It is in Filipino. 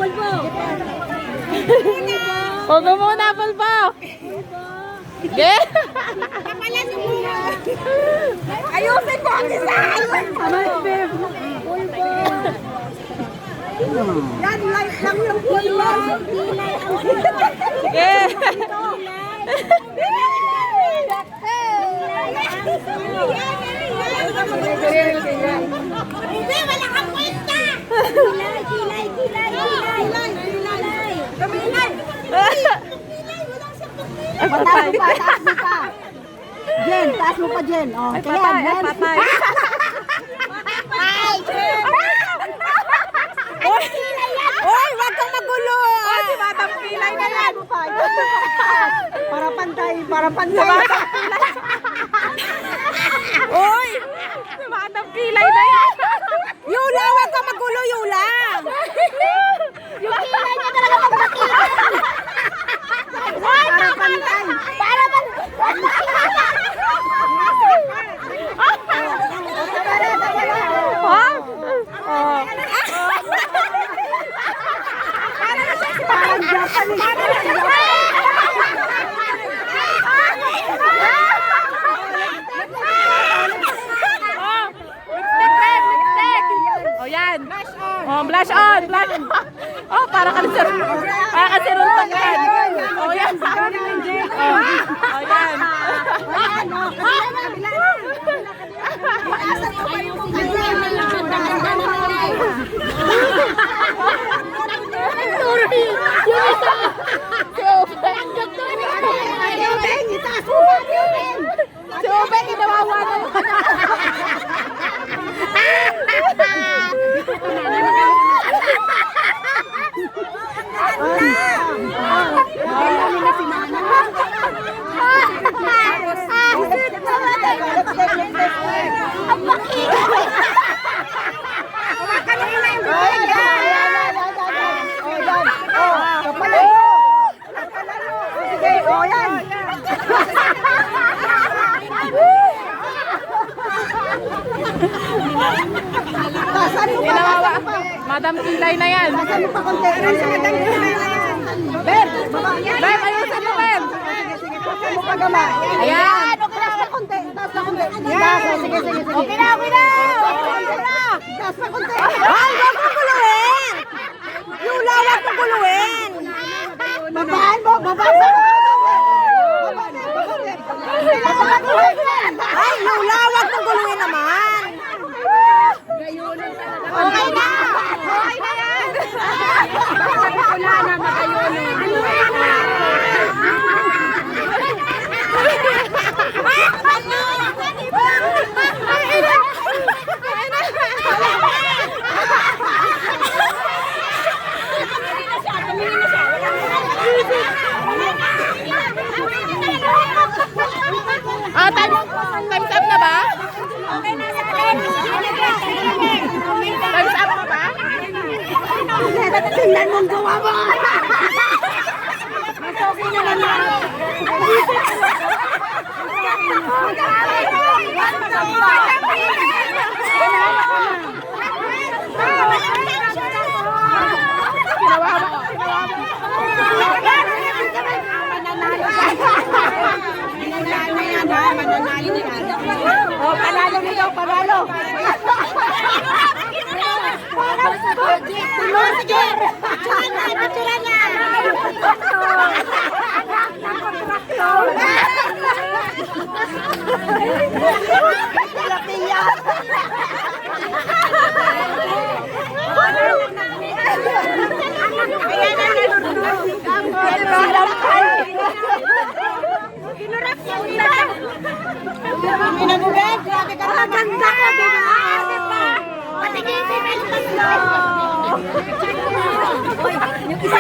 Pulbo. Huwag muna, Pulbo. Sige. Ayusin mo ang isa! Pulbo. Yan, light lang yung pulbo. Sige. Hindi, wala kang kwenta! Kilay, kilay, kilay, kilay, kilay. Kamilay! Kilay, wala siyang pagkilay. Taas mo pa, taas mo pa. Jen, taas mo pa, Jen. Oh, Ay, patay, ay, patay. Ay, Jen! Uy, wag kang magulo. Ay, si Madam Kilay na yan. Para pantay, para pantay. Uy, si Madam Kilay na yan. Yula, wag kang magulo, Yula. Yung kilay niya talaga magpakilay. Para pantay. Para pantay. Ha? Oh. Parang Japanese. Oh, yan. Oh, blush on, blush on. Oh, para ka si Runtok yan. Oh, yan. Oh, yan. Si Ubeng, inawawa na yun. Inawawa. Madam Kilay na yan. Ben, Bem, ayusin mo, Bem. Ayan. taas na konti, taas na konti. Sige, sige, sige. Okay na, okay na. Taas na konti. Ay, wag mong guluhin. Yula, wag mong guluhin. Babaan mo, babaan mo. Ay, Yula, wag mong guluhin naman. Okay na. Okay na yan. Wala na, makayunin. Ah, time's up na ba? Time's up na ba? Tingnan mong gawa mo. Mas okay na lang yan. Oh, panalo nito, panalo. Sige. Picture niya. Tilapia. Kinurap niya ulit. Minagugad, grabe ka naman. Maganda ka, diba? Patigil si Mel. Yung isa